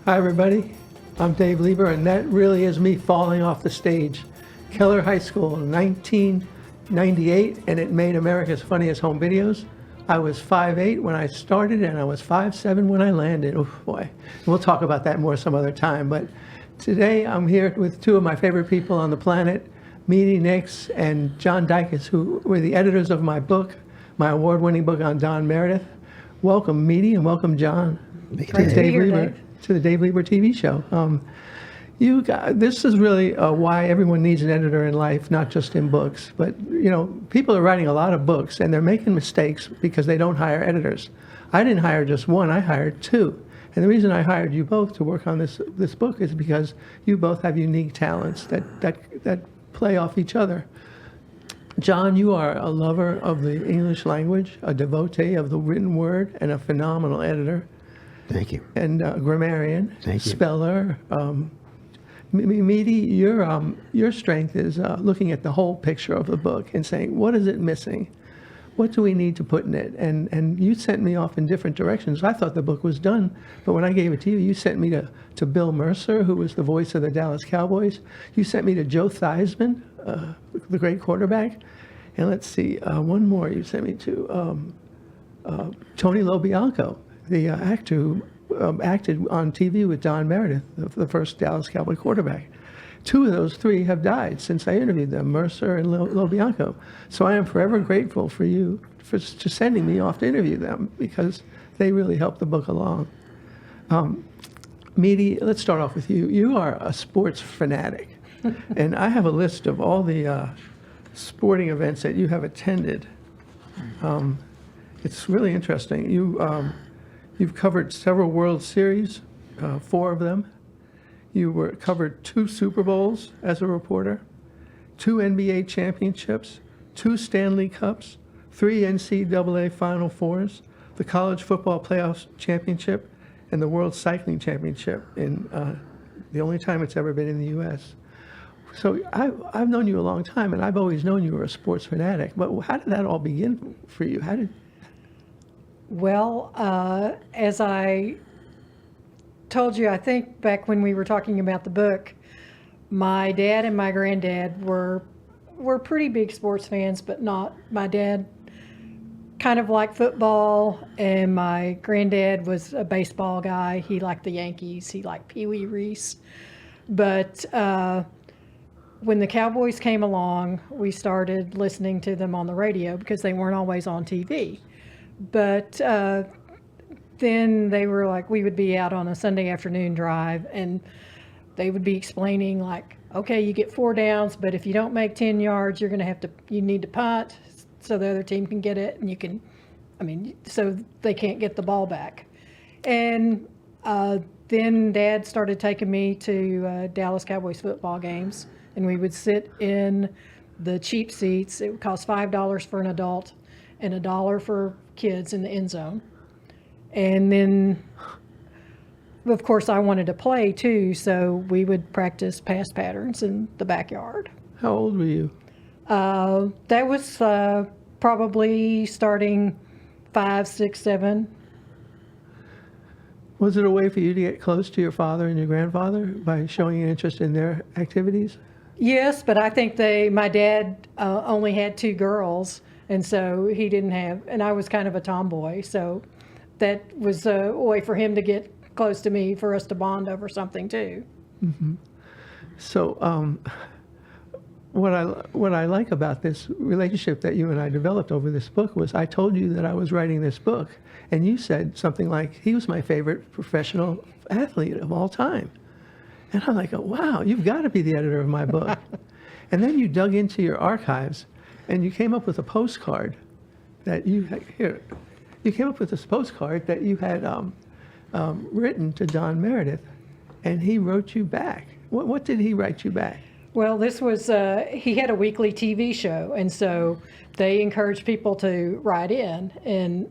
Hi, everybody. I'm Dave Lieber, and that really is me falling off the stage. Keller High School, 1998, and it made America's Funniest Home Videos. I was 5'8" when I started, and I was 5'7" when I landed. Oh, boy. We'll talk about that more some other time. But today, I'm here with two of my favorite people on the planet, Mede and John Dycus, who were the editors of my book, my award-winning book on Don Meredith. Welcome, Mede, and welcome, John, to the Dave Lieber TV show. This is really why everyone needs an editor in life, not just in books. But, you know, people are writing a lot of books, and they're making mistakes because they don't hire editors. I didn't hire just one, I hired two. And the reason I hired you both to work on this book is because you both have unique talents that play off each other. John, you are a lover of the English language, a devotee of the written word, and a phenomenal editor. Thank you. And grammarian, Thank you. speller. Mede, your strength is looking at the whole picture of the book and saying, what is it missing? What do we need to put in it? And you sent me off in different directions. I thought the book was done, but when I gave it to you, you sent me to Bill Mercer, who was the voice of the Dallas Cowboys. You sent me to Joe Theismann, the great quarterback. And let's see, one more you sent me to Tony LoBianco, the actor who acted on TV with Don Meredith, the first Dallas Cowboy quarterback. Two of those three have died since I interviewed them, Mercer and LoBianco. So I am forever grateful for you for sending me off to interview them, because they really helped the book along. Mede, let's start off with you. You are a sports fanatic, and I have a list of all the sporting events that you have attended. It's really interesting. You've covered several World Series, 4 of them. You covered 2 Super Bowls as a reporter, 2 NBA championships, 2 Stanley Cups, 3 NCAA Final Fours, the College Football Playoff Championship, and the World Cycling Championship, in the only time it's ever been in the U.S. So I've known you a long time, and I've always known you were a sports fanatic. But how did that all begin for you? Well, as I told you, I think back when we were talking about the book, my dad and my granddad were pretty big sports fans, but not. My dad kind of liked football, and my granddad was a baseball guy. He liked the Yankees. He liked Pee Wee Reese. But when the Cowboys came along, we started listening to them on the radio because they weren't always on TV. But then they were like, we would be out on a Sunday afternoon drive, and they would be explaining, like, okay, you get 4 downs, but if you don't make 10 yards, you need to punt so the other team can get it, and so they can't get the ball back. And then Dad started taking me to Dallas Cowboys football games, and we would sit in the cheap seats. It would cost $5 for an adult and $1 for kids in the end zone. And then, of course, I wanted to play too, so we would practice pass patterns in the backyard. How old were you? That was probably starting 5, 6, 7. Was it a way for you to get close to your father and your grandfather by showing an interest in their activities? Yes, but I think my dad only had 2 girls, and so he didn't have, and I was kind of a tomboy, so that was a way for him to get close to me, for us to bond over something too. Mm-hmm. So what I like about this relationship that you and I developed over this book was, I told you that I was writing this book, and you said something like, he was my favorite professional athlete of all time. And I'm like, oh, wow, you've got to be the editor of my book. And then you dug into your archives, and you came up with a postcard that you came up with this postcard that you had written to Don Meredith, and he wrote you back. What did he write you back? Well, this was, he had a weekly TV show, and so they encouraged people to write in, and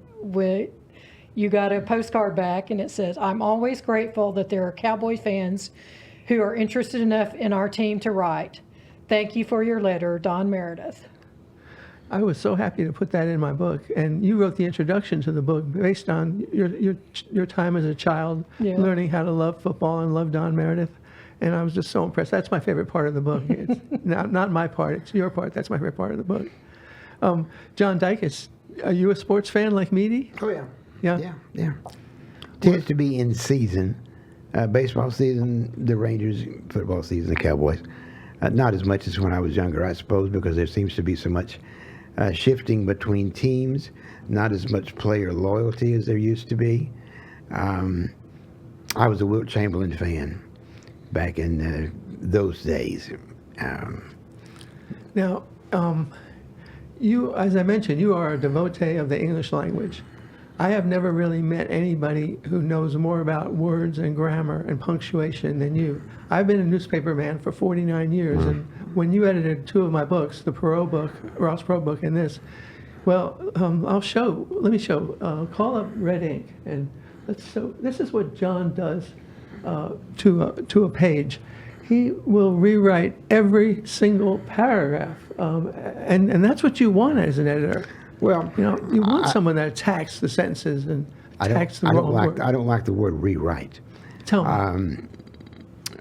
you got a postcard back, and it says, I'm always grateful that there are Cowboy fans who are interested enough in our team to write. Thank you for your letter, Don Meredith. I was so happy to put that in my book. And you wrote the introduction to the book based on your time as a child, Yeah. learning how to love football and love Don Meredith. And I was just so impressed. That's my favorite part of the book. It's not my part, it's your part. That's my favorite part of the book. John Dycus, are you a sports fan like Mede? Oh, yeah. Yeah? Yeah. Tends to be in season. Baseball season, the Rangers, football season, the Cowboys. Not as much as when I was younger, I suppose, because there seems to be so much shifting between teams, not as much player loyalty as there used to be. I was a Wilt Chamberlain fan back in those days. Now, you, as I mentioned, you are a devotee of the English language. I have never really met anybody who knows more about words and grammar and punctuation than you. I've been a newspaper man for 49 years, and when you edited two of my books, the Perot book, Ross Perot book, and this, well, let me show, call up red ink, and this is what John does to a page. He will rewrite every single paragraph, and that's what you want as an editor. Well, You know, you want someone that attacks the sentences and attacks the wrong word. I don't like the word rewrite. Tell me.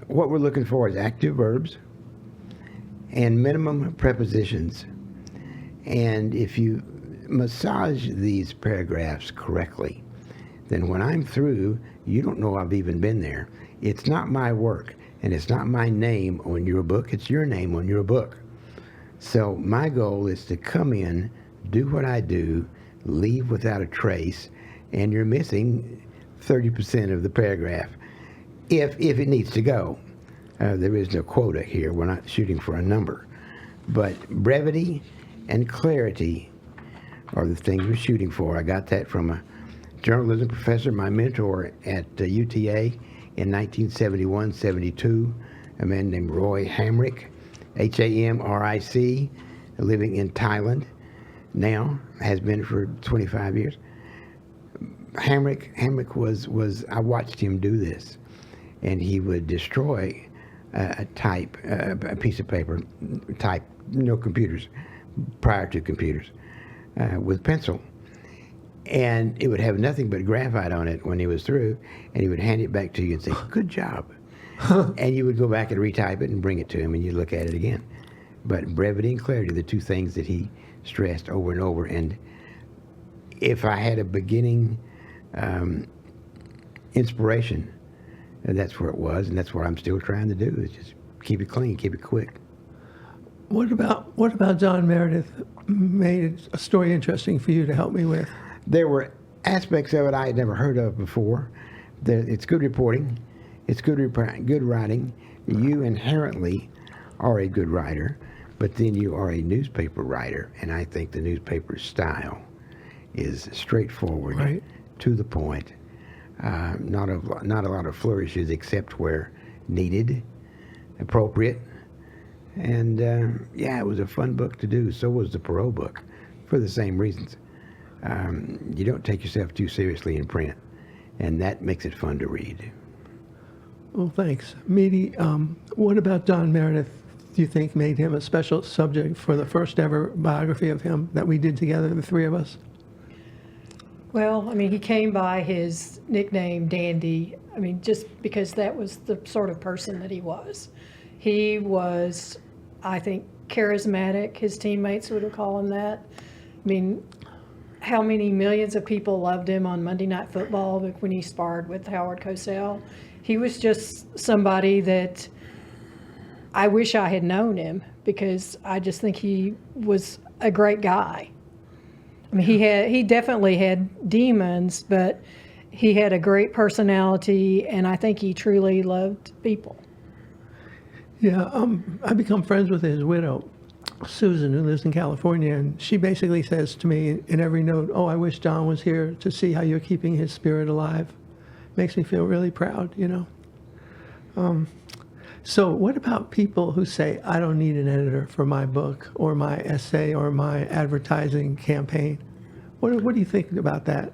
What we're looking for is active verbs and minimum prepositions. And if you massage these paragraphs correctly, then when I'm through, you don't know I've even been there. It's not my work, and it's not my name on your book. It's your name on your book. So my goal is to come in, do what I do, leave without a trace, and you're missing 30% of the paragraph, if it needs to go. There is no quota here. We're not shooting for a number. But brevity and clarity are the things we're shooting for. I got that from a journalism professor, my mentor at UTA in 1971-72, a man named Roy Hamrick, Hamric, living in Thailand now, has been for 25 years. Hamrick was I watched him do this, and he would destroy a piece of paper, type, no computers, prior to computers, with pencil. And it would have nothing but graphite on it when he was through, and he would hand it back to you and say, "Good job." And you would go back and retype it and bring it to him, and you look at it again. But brevity and clarity, the two things that he stressed over and over. And if I had a beginning inspiration, that's where it was, and that's what I'm still trying to do, is just keep it clean, keep it quick. What about John Meredith made a story interesting for you to help me with? There were aspects of it I had never heard of before. It's good reporting. It's good writing. You inherently are a good writer, but then you are a newspaper writer, and I think the newspaper style is straightforward, right, to the point. Not a lot of flourishes except where needed, appropriate. And yeah, it was a fun book to do. So was the Perot book, for the same reasons. You don't take yourself too seriously in print, and that makes it fun to read. Well, thanks. Mede, what about John Meredith do you think made him a special subject for the first ever biography of him that we did together, the three of us? Well, I mean, he came by his nickname, Dandy. I mean, just because that was the sort of person that he was. He was, I think, charismatic. His teammates would have called him that. I mean, how many millions of people loved him on Monday Night Football when he sparred with Howard Cosell? He was just somebody that I wish I had known him, because I just think he was a great guy. I mean, he definitely had demons, but he had a great personality, and I think he truly loved people. Yeah, I become friends with his widow, Susan, who lives in California, and she basically says to me in every note, "Oh, I wish John was here to see how you're keeping his spirit alive." Makes me feel really proud, you know. So what about people who say, "I don't need an editor for my book or my essay or my advertising campaign"? What do you think about that?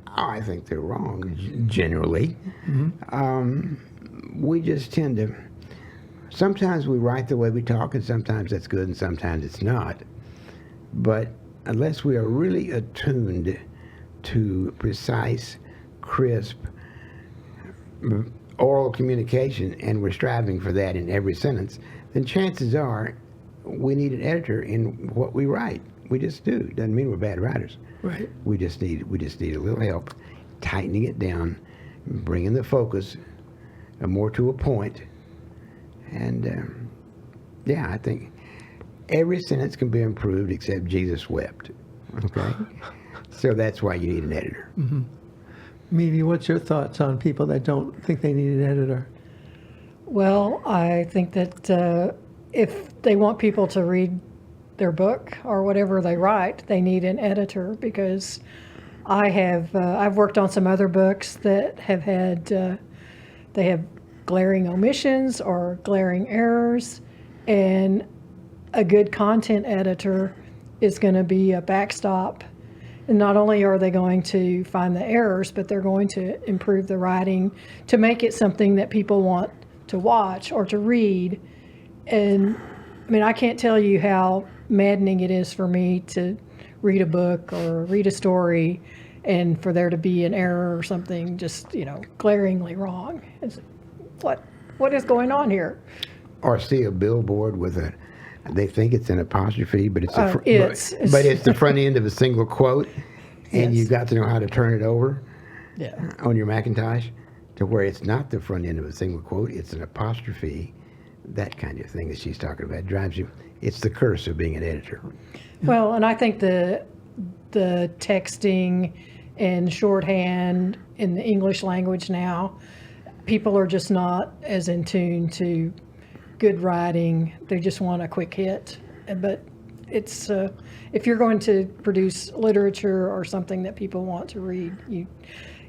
Oh, I think they're wrong, generally. Mm-hmm. We just tend to, sometimes we write the way we talk, and sometimes that's good, and sometimes it's not. But unless we are really attuned to precise, crisp, oral communication, and we're striving for that in every sentence, then chances are we need an editor in what we write. We just do. Doesn't mean we're bad writers. Right. We just need a little help tightening it down, bringing the focus more to a point. And yeah, I think every sentence can be improved except Jesus wept. Okay? So that's why you need an editor. Mm-hmm. Mede, what's your thoughts on people that don't think they need an editor? Well, I think that if they want people to read their book or whatever they write, they need an editor, because I've worked on some other books that have had they have glaring omissions or glaring errors, and a good content editor is going to be a backstop. And not only are they going to find the errors, but they're going to improve the writing to make it something that people want to watch or to read. And I mean, I can't tell you how maddening it is for me to read a book or read a story and for there to be an error or something just, glaringly wrong. It's, what is going on here? Or see a billboard with they think it's an apostrophe, but it's it's the front end of a single quote, and Yes. you've got to know how to turn it over Yeah. on your Macintosh to where it's not the front end of a single quote, it's an apostrophe. That kind of thing that she's talking about drives you. It's the curse of being an editor. Well, and I think the texting and shorthand in the English language now, people are just not as in tune to good writing. They just want a quick hit. But it's if you're going to produce literature or something that people want to read, you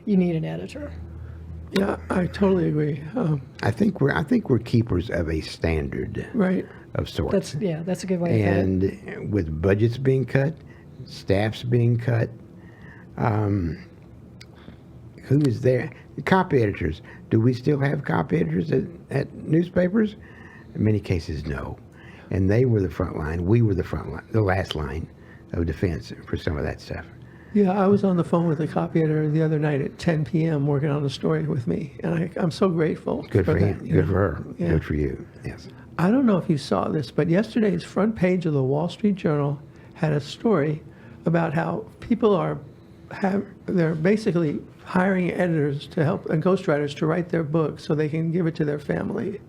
need an editor. Yeah, I totally agree. I think we're keepers of a standard Right. of sorts. That's a good way to put it. And with budgets being cut, staffs being cut, who is there? Copy editors. Do we still have copy editors at newspapers? In many cases, no. And they were the front line. We were the front line, the last line of defense for some of that stuff. Yeah, I was on the phone with a copy editor the other night at 10 p.m. working on a story with me, and I'm so grateful. Good for him. that, Good for her. Yeah. Good for you. Yes. I don't know if you saw this, but yesterday's front page of the Wall Street Journal had a story about how people they're basically hiring editors to help and ghostwriters to write their books so they can give it to their family.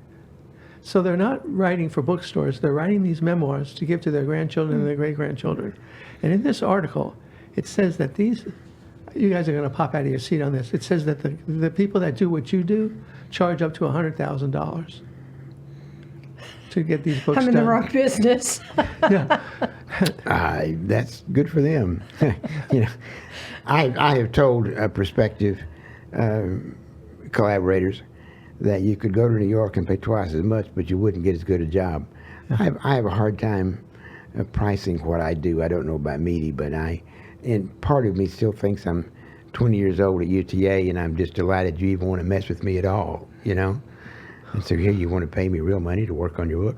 So they're not writing for bookstores, they're writing these memoirs to give to their grandchildren and their great-grandchildren. And in this article, it says that you guys are going to pop out of your seat on this. It says that the people that do what you do charge up to $100,000 to get these books I'm in done. the wrong business. Yeah. That's good for them. I have told prospective collaborators that you could go to New York and pay twice as much, but you wouldn't get as good a job. I have a hard time pricing what I do. I don't know about Mede, but and part of me still thinks I'm 20 years old at UTA, and I'm just delighted you even want to mess with me at all, And so here you want to pay me real money to work on your book?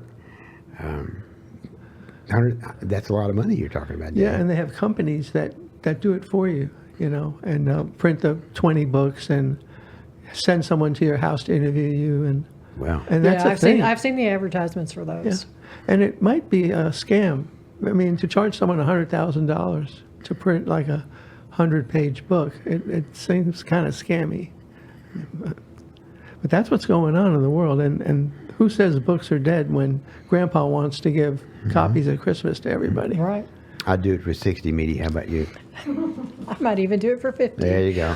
That's a lot of money you're talking about. Yeah, Dan. and they have companies that do it for you, and print the 20 books and send someone to your house to interview you, and Wow. that's a I've thing. I've seen the advertisements for those. Yeah. And it might be a scam. I mean, to charge someone $100,000 to print like a 100-page book, it seems kind of scammy. But that's what's going on in the world. And who says books are dead when Grandpa wants to give copies at Christmas to everybody? Right. I'd do it for 60, Mede. How about you? I might even do it for 50. There you go.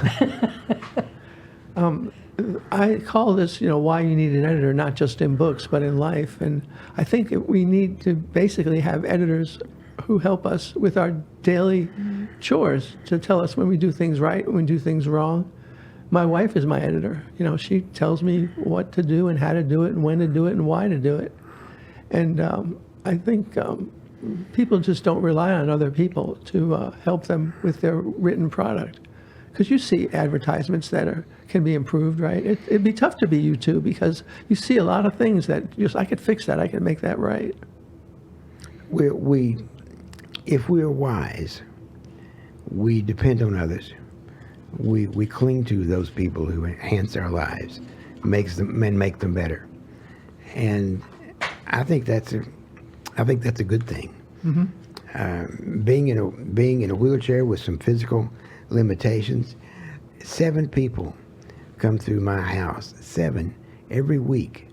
I call this, why you need an editor, not just in books, but in life. And I think that we need to basically have editors who help us with our daily chores, to tell us when we do things right, when we do things wrong. My wife is my editor. She tells me what to do and how to do it and when to do it and why to do it. And I think people just don't rely on other people to help them with their written product. Because you see advertisements that can be improved, right? It'd be tough to be you too, because you see a lot of things that I could fix that, I could make that right. We if we are wise, we depend on others. We cling to those people who enhance our lives, make them better, and I think that's a good thing. Being in a wheelchair with some physical limitations, 7 people come through my house, 7 every week,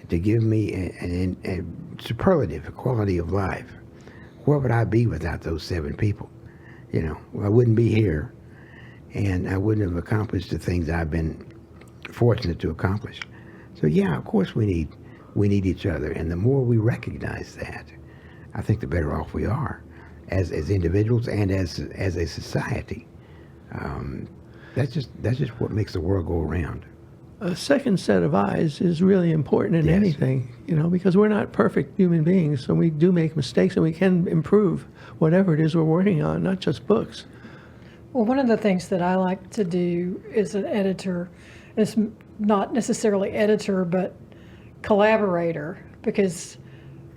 to give me a superlative quality of life. Where would I be without those 7 people? You know, I wouldn't be here, and I wouldn't have accomplished the things I've been fortunate to accomplish. So yeah, of course we need each other, and the more we recognize that, I think the better off we are as individuals and as a society. That's just what makes the world go around. A second set of eyes is really important in Yes. anything, you know, because we're not perfect human beings, so we do make mistakes, and we can improve whatever it is we're working on, not just books. Well, one of the things that I like to do as an editor is not necessarily editor, but collaborator, because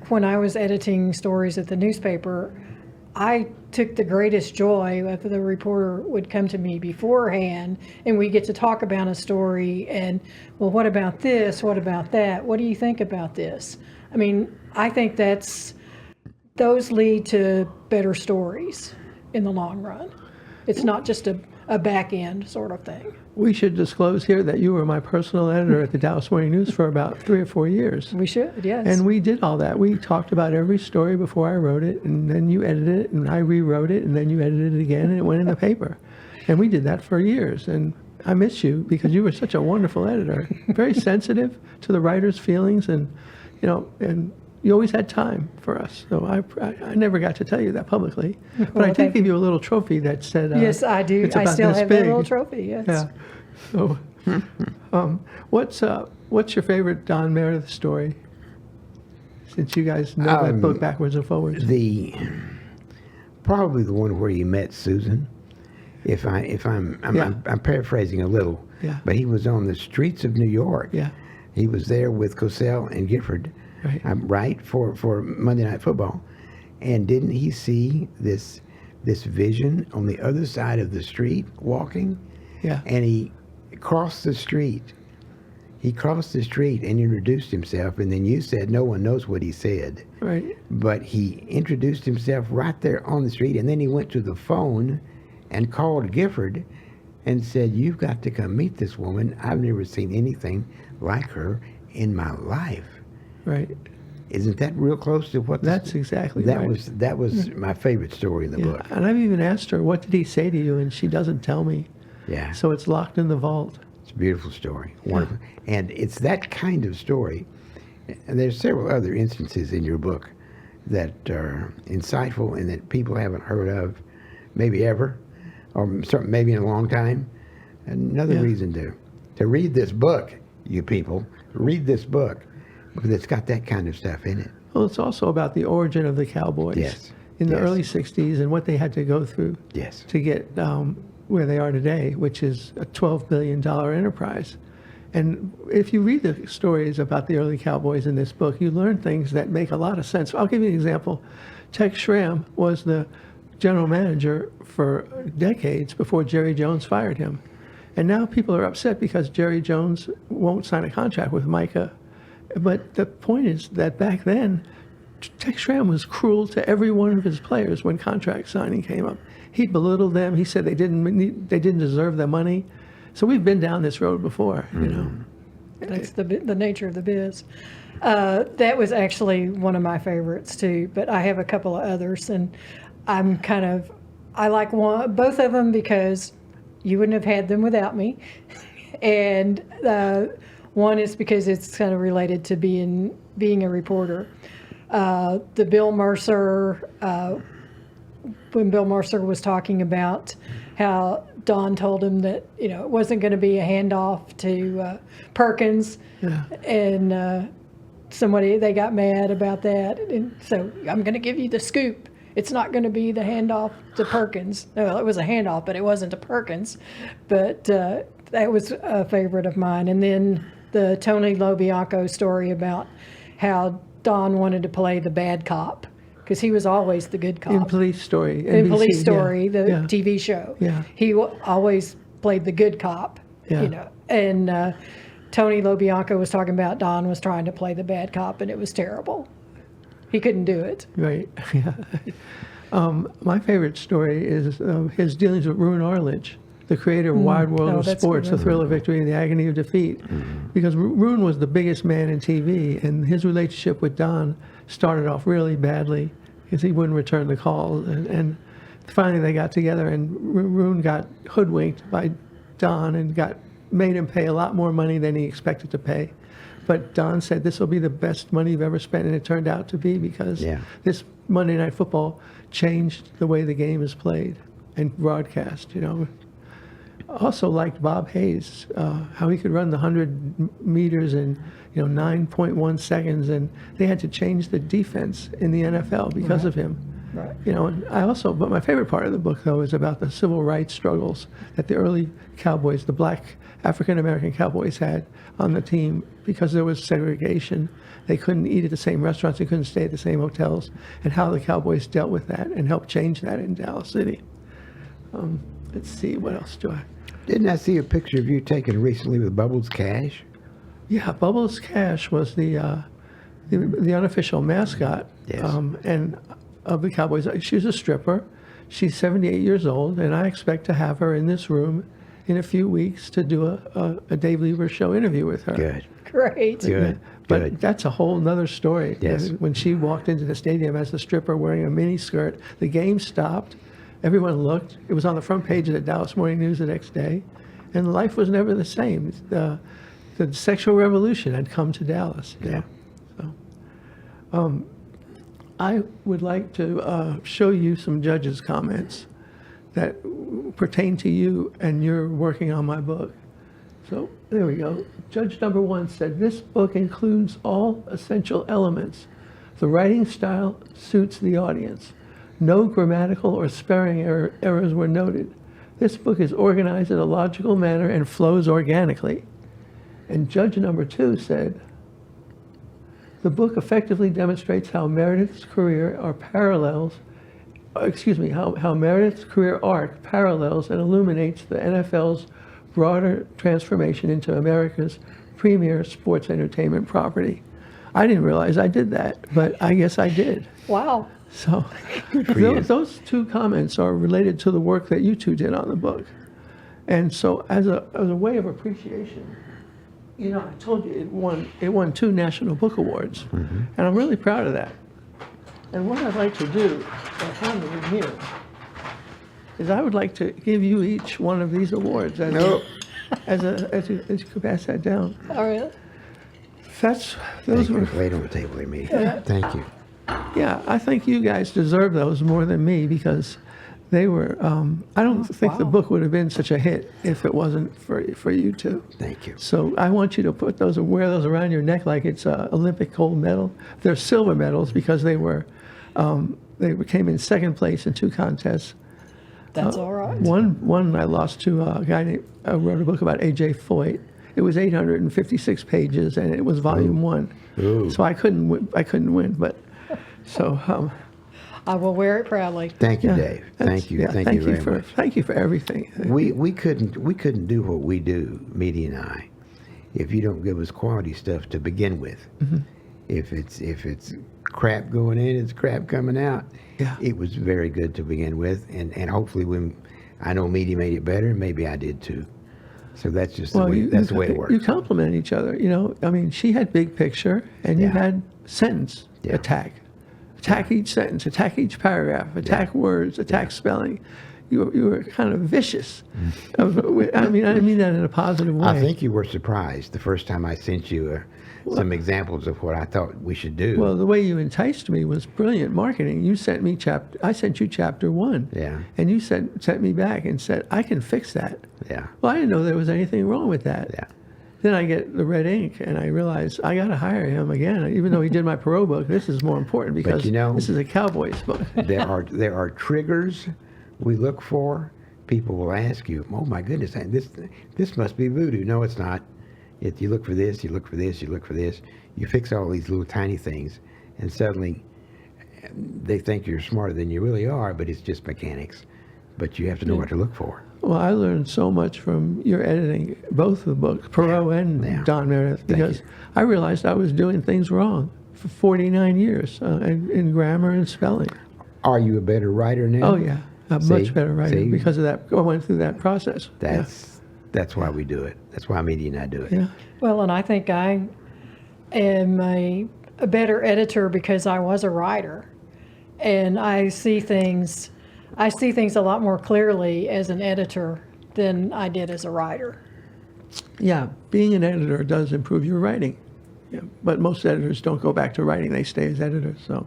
when I was editing stories at the newspaper, I took the greatest joy if the reporter would come to me beforehand and we get to talk about a story and, well, what about this? What about that? What do you think about this? I mean, I think those lead to better stories in the long run. It's not just a back end sort of thing. We should disclose here that you were my personal editor at the Dallas Morning News for about 3 or 4 years. We should, yes. And we did all that. We talked about every story before I wrote it, and then you edited it, and I rewrote it, and then you edited it again, and it went in the paper. And we did that for years. And I miss you because you were such a wonderful editor, very sensitive to the writer's feelings, and you know, and you always had time for us. So I never got to tell you that publicly, but Well, I did thank give you a little trophy that said, yes, I do. it's I about still this have big. that little trophy, yes. Yeah. So, what's your favorite Don Meredith story? Since you guys know that book backwards and forwards. Probably the one where you met Susan. I'm paraphrasing a little, Yeah. but he was on the streets of New York. Yeah. He was there with Cosell and Gifford, Right. for Monday Night Football, and didn't he see this vision on the other side of the street walking? Yeah. And he crossed the street. He crossed the street and introduced himself, and then you said no one knows what he said. Right. But he introduced himself right there on the street, and then he went to the phone and called Gifford and said, "You've got to come meet this woman. I've never seen anything like her in my life." Right. Isn't that real close to what? That's exactly that right. That was my favorite story in the Yeah. book. And I've even asked her, what did he say to you? And she doesn't tell me. Yeah, So it's locked in the vault. it's a beautiful story, wonderful, and it's that kind of story. And there's several other instances in your book that are insightful and that people haven't heard of, maybe ever, or maybe in a long time. Another Yeah. reason to read this book, you people, read this book, because it's got that kind of stuff in it. Well, it's also about the origin of the Cowboys Yes. in the Yes. early 60s and what they had to go through Yes. to get where they are today, which is a $12 billion enterprise. And if you read the stories about the early Cowboys in this book, you learn things that make a lot of sense. I'll give you an example. Tex Schramm was the general manager for decades before Jerry Jones fired him. And now people are upset because Jerry Jones won't sign a contract with Micah. But the point is that back then, Tex Schramm was cruel to every one of his players when contract signing came up. He belittled them. He said they didn't deserve the money. So we've been down this road before, you know. That's the nature of the biz. That was actually one of my favorites too, but I have a couple of others, and I like both of them because you wouldn't have had them without me, and one is because it's kind of related to being a reporter. The Bill Mercer, when Bill Mercer was talking about how Don told him that it wasn't going to be a handoff to Perkins, Yeah. and they got mad about that, and so I'm going to give you the scoop. It's not going to be the handoff to Perkins. No, it was a handoff, but it wasn't to Perkins. But that was a favorite of mine. And then the Tony LoBianco story about how Don wanted to play the bad cop because he was always the good cop. In Police Story. In NBC, Police yeah, Story, the yeah. TV show. Yeah. He always played the good cop, Yeah. you know. And Tony LoBianco was talking about Don was trying to play the bad cop, and it was terrible. He couldn't do it. Right. Yeah. My favorite story is his dealings with Roone Arledge, the creator of Wide World Oh, of that's Sports, good. The Thrill of Victory and the Agony of Defeat. Because Roone was the biggest man in TV, and his relationship with Don started off really badly because he wouldn't return the calls. And finally they got together, and Roone got hoodwinked by Don and made him pay a lot more money than he expected to pay. But Don said, this will be the best money you've ever spent, and it turned out to be because Yeah. this Monday Night Football changed the way the game is played and broadcast, you know. Also liked Bob Hayes, how he could run the 100 meters in, 9.1 seconds, and they had to change the defense in the NFL because of him. Right. You know, and but my favorite part of the book, though, is about the civil rights struggles that the early Cowboys, the black African-American Cowboys had on the team because there was segregation. They couldn't eat at the same restaurants, they couldn't stay at the same hotels, and how the Cowboys dealt with that and helped change that in Dallas City. Let's see, what else do I... Didn't I see a picture of you taken recently with Bubbles Cash? Yeah, Bubbles Cash was the unofficial mascot, Yes. and of the Cowboys. She's a stripper. She's 78 years old, and I expect to have her in this room in a few weeks to do a Dave Lieber show interview with her. Good. Great. Good. But Good. that's a whole nother story. Yes. When she walked into the stadium as a stripper wearing a mini skirt, the game stopped. Everyone looked. It was on the front page of the Dallas Morning News the next day, and life was never the same. The sexual revolution had come to Dallas. You Yeah. know? So, I would like to show you some judges' comments that pertain to you and you're working on my book. So there we go. Judge number 1 said, this book includes all essential elements. The writing style suits the audience. No grammatical or spelling errors were noted. This book is organized in a logical manner and flows organically. And judge number 2 said, the book effectively demonstrates how Meredith's career how Meredith's career arc parallels and illuminates the NFL's broader transformation into America's premier sports entertainment property. I didn't realize I did that, but I guess I did. Wow. So you. those 2 comments are related to the work that you 2 did on the book. And so as a way of appreciation, you know, I told you it won 2 National Book Awards, and I'm really proud of that. And what I'd like to do, I have it in here, is I would like to give you each one of these awards as you could pass that down. All right. Those Thank were, you. Lay it on the table here, Mede. Thank you. yeah, I think you guys deserve those more than me because they were, I don't think the wow. book would have been such a hit if it wasn't for you 2. Thank you. So I want you to wear those around your neck like it's an Olympic gold medal. They're silver medals because they came in 2nd place in 2 contests. That's all right. One I lost to a guy named wrote a book about A.J. Foyt. It was 856 pages, and it was volume 1. Ooh. So I couldn't win, but so I will wear it proudly. Thank you, yeah, Dave. that's- Thank you. yeah, Thank you very much. Thank you for everything. We couldn't do what we do, Mede and I, if you don't give us quality stuff to begin with. If it's crap going in, it's crap coming out. Yeah. It was very good to begin with, and hopefully when I know Mede made it better, maybe I did too. So that's just the way it works. You complement each other. You know, I mean, she had big picture, and you Yeah. had sentence Yeah. attack each sentence, attack each paragraph, attack words, attack spelling. You were kind of vicious. I mean, I mean that in a positive way. I think you were surprised the first time I sent you some examples of what I thought we should do. Well, the way you enticed me was brilliant marketing. You sent me I sent you chapter 1. Yeah. And you sent me back and said, I can fix that. Yeah. Well, I didn't know there was anything wrong with that. Yeah. Then I get the red ink, and I realize I got to hire him again. Even though he did my Perot book, this is more important because you know- this is a Cowboys book. there are triggers we look for. People will ask you, "Oh my goodness, this must be voodoo." No, it's not. You look for this, you look for this, you look for this. You fix all these little tiny things, and suddenly, they think you're smarter than you really are, but it's just mechanics. But you have to know what to look for. Well, I learned so much from your editing, both of the books, Perot and Yeah. Don Meredith, because I realized I was doing things wrong for 49 years in grammar and spelling. Are you a better writer now? Oh, yeah. A See? much better writer See? because of that. I went through that process. That's why we do it. That's why Mede and I do it. Yeah. Well, and I think I am a better editor because I was a writer, and I see things a lot more clearly as an editor than I did as a writer. Yeah, being an editor does improve your writing. Yeah, but most editors don't go back to writing. They stay as editors. So,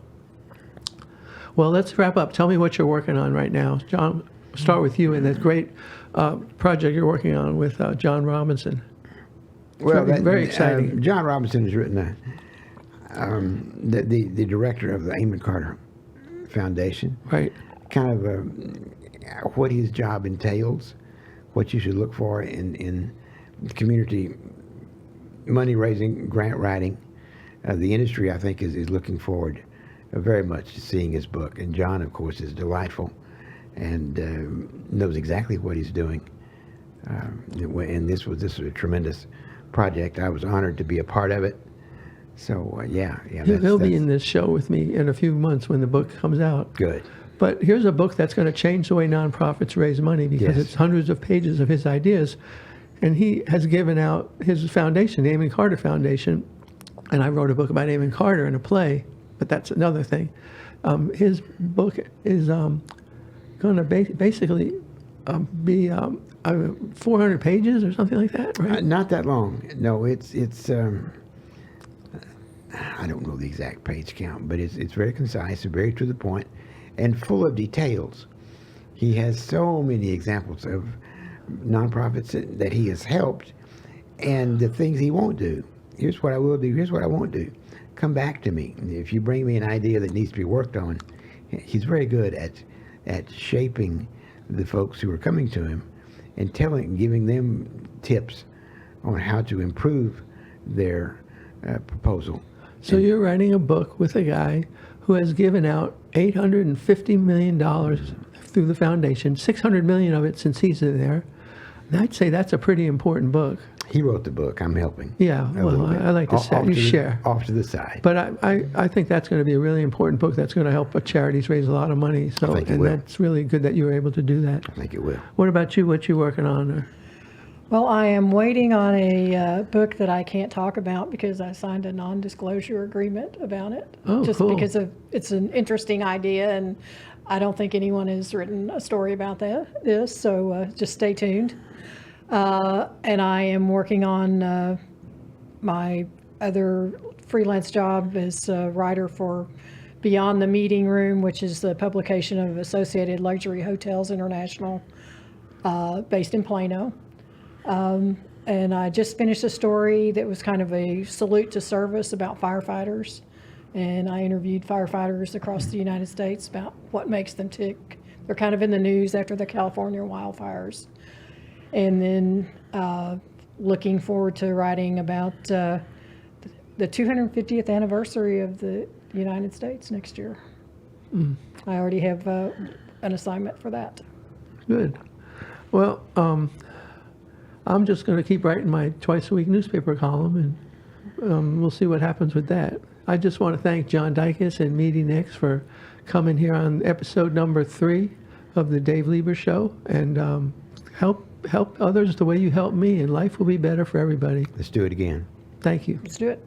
well, let's wrap up. Tell me what you're working on right now. John, start with you and that great project you're working on with John Robinson. Well, very exciting. John Robinson has written the director of the Amon Carter Foundation. Right. Kind of what his job entails, what you should look for in community money raising, grant writing. The industry, I think, is looking forward very much to seeing his book. And John, of course, is delightful and knows exactly what he's doing. And this was a tremendous project. I was honored to be a part of it. So yeah. He'll be in this show with me in a few months when the book comes out. Good. But here's a book that's going to change the way nonprofits raise money because Yes. it's hundreds of pages of his ideas. And he has given out his foundation, the Amon Carter Foundation. And I wrote a book about Amon Carter in a play, but that's another thing. His book is going to basically be 400 pages or something like that, right? Not that long. No, it's I don't know the exact page count, but it's very concise and very to the point and full of details. He has so many examples of nonprofits that he has helped and the things he won't do. Here's what I will do. Here's what I won't do. Come back to me. If you bring me an idea that needs to be worked on, he's very good at shaping the folks who are coming to him and giving them tips on how to improve their proposal. So you're writing a book with a guy who has given out $850 million through the foundation, $600 million of it since he's in there. And I'd say that's a pretty important book. He wrote the book. I'm helping. Yeah, well, I like to say, you share. Off to the side. But I think that's going to be a really important book that's going to help charities raise a lot of money. So, think it and will. that's really good that you were able to do that. I think it will. What about you? What you working on? Well, I am waiting on a book that I can't talk about because I signed a non-disclosure agreement about it. Oh, just cool. because it's an interesting idea, and I don't think anyone has written a story about this. So just stay tuned. And I am working on my other freelance job as a writer for Beyond the Meeting Room, which is the publication of Associated Luxury Hotels International, based in Plano. And I just finished a story that was kind of a salute to service about firefighters. And I interviewed firefighters across the United States about what makes them tick. They're kind of in the news after the California wildfires. And then looking forward to writing about the 250th anniversary of the United States next year. I already have an assignment for that. Good. Well, I'm just going to keep writing my twice-a-week newspaper column, and we'll see what happens with that. I just want to thank John Dycus and Mede Nix for coming here on episode number 3 of the Dave Lieber Show, and help others the way you help me, and life will be better for everybody. Let's do it again. Thank you. Let's do it.